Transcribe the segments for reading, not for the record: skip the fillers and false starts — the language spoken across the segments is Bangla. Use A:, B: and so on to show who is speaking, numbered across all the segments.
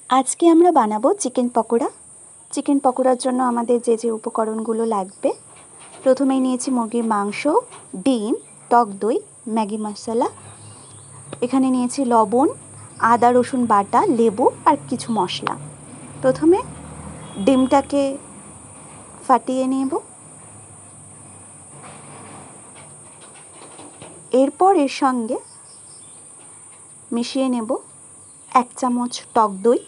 A: আজকে আমরা বানাবো চিকেন পকোড়া। চিকেন পকোড়ার জন্য আমাদের যে যে উপকরণগুলো লাগবে, প্রথমেই নিয়েছি মুরগির মাংস, ডিম, টক দই, ম্যাগি মশলা। এখানে নিয়েছি লবণ, আদা রসুন বাটা, লেবু আর কিছু মশলা। প্রথমে ডিমটাকে ফাটিয়ে নেব। এরপর এর সঙ্গে মিশিয়ে নেব 1 চামচ টক দই,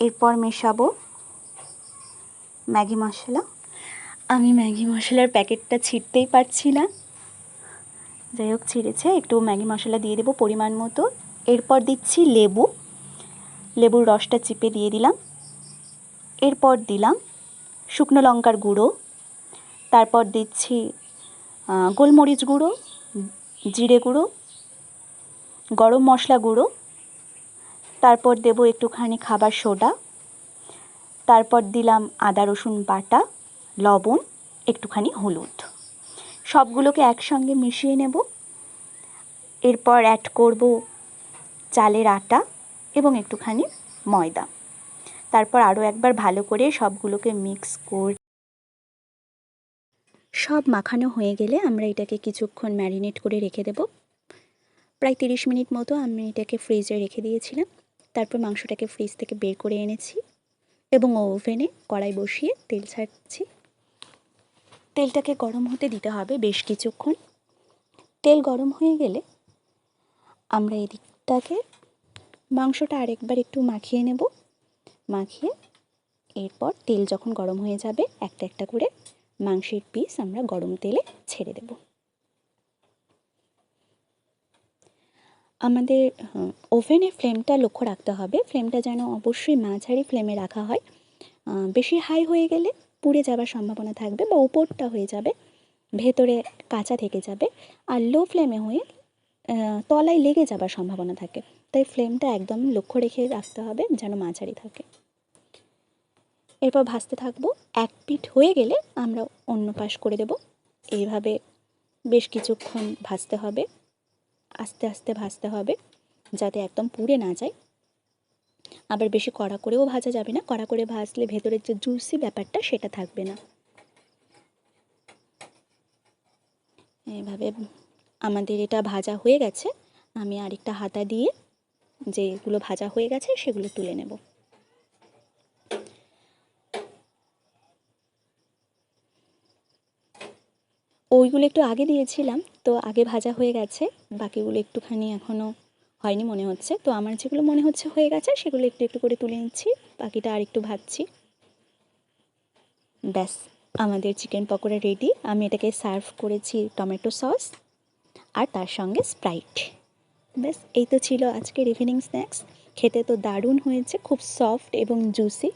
A: এরপর মেশাবো ম্যাগি মশলা। আমি ম্যাগি মশলার প্যাকেটটা ছিঁড়তেই পারছি না, যাই হোক ছিঁড়েছে। একটু ম্যাগি মশলা দিয়ে দেবো পরিমাণ মতো। এরপর দিচ্ছি লেবু, লেবুর রসটা চিপে দিয়ে দিলাম। এরপর দিলাম শুকনো লঙ্কার গুঁড়ো, তারপর দিচ্ছি গোলমরিচ গুঁড়ো, জিরে গুঁড়ো, গরম মশলা গুঁড়ো, তারপর দেবো একটুখানি খাবার সোডা, তারপর দিলাম আদা রসুন বাটা, লবণ, একটুখানি হলুদ। সবগুলোকে একসঙ্গে মিশিয়ে নেব। এরপর অ্যাড করব চালের আটা এবং একটুখানি ময়দা। তারপর আরও একবার ভালো করে সবগুলোকে মিক্স করে সব মাখানো হয়ে গেলে আমরা এটাকে কিছুক্ষণ ম্যারিনেট করে রেখে দেব। প্রায় 30 মিনিট মতো আমি এটাকে ফ্রিজে রেখে দিয়েছিলাম। তারপর মাংসটাকে ফ্রিজ থেকে বের করে এনেছি এবং ওভেনে কড়াই বসিয়ে তেল ছাড়ছি। তেলটাকে গরম হতে দিতে হবে বেশ কিছুক্ষণ। তেল গরম হয়ে গেলে আমরা এদিকটাকে মাংসটা আরেকবার একটু মাখিয়ে নেব। মাখিয়ে এরপর তেল যখন গরম হয়ে যাবে একটা একটা করে মাংসের পিস আমরা গরম তেলে ছেড়ে দেব। আমাদের ওভেনের ফ্লেমটা লক্ষ্য রাখতে হবে, ফ্লেমটা যেন অবশ্যই মাঝারি ফ্লেমে রাখা হয়। বেশি হাই হয়ে গেলে পুড়ে যাওয়ার সম্ভাবনা থাকবে বা উপরটা হয়ে যাবে, ভেতরে কাঁচা থেকে যাবে। আর লো ফ্লেমে হয়ে তলায় লেগে যাবার সম্ভাবনা থাকে। তাই ফ্লেমটা একদম লক্ষ্য রেখে রাখতে হবে যেন মাঝারি থাকে। এরপর ভাজতে থাকবো। এক পিঠ হয়ে গেলে আমরা অন্য পাশ করে দেব। এইভাবে বেশ কিছুক্ষণ ভাজতে হবে, আস্তে আস্তে ভাজতে হবে যাতে একদম পুড়ে না যায়। আবার বেশি কড়া করেও ভাজা যাবে না, কড়া করে ভাজলে ভেতরের যে জুসি ব্যাপারটা সেটা থাকবে না। এইভাবে আমাদের এটা ভাজা হয়ে গেছে। আমি আরেকটা হাতা দিয়ে যেগুলো ভাজা হয়ে গেছে সেগুলো তুলে নেব। ওইগুলো একটু আগে দিয়েছিলাম, তো আগে ভাজা হয়ে গেছে, বাকিগুলো একটুখানি এখনও হয়নি মনে হচ্ছে। তো আমার যেগুলো মনে হচ্ছে হয়ে গেছে সেগুলো একটু একটু করে তুলে নিচ্ছি, বাকিটা আর একটু ভাজছি। ব্যাস, আমাদের চিকেন পকোড়া রেডি। আমি এটাকে সার্ভ করেছি টমেটো সস আর তার সঙ্গে স্প্রাইট। ব্যাস, এই তো ছিল আজকের ইভিনিং স্ন্যাক্স। খেতে তো দারুণ হয়েছে, খুব সফট এবং জুসি।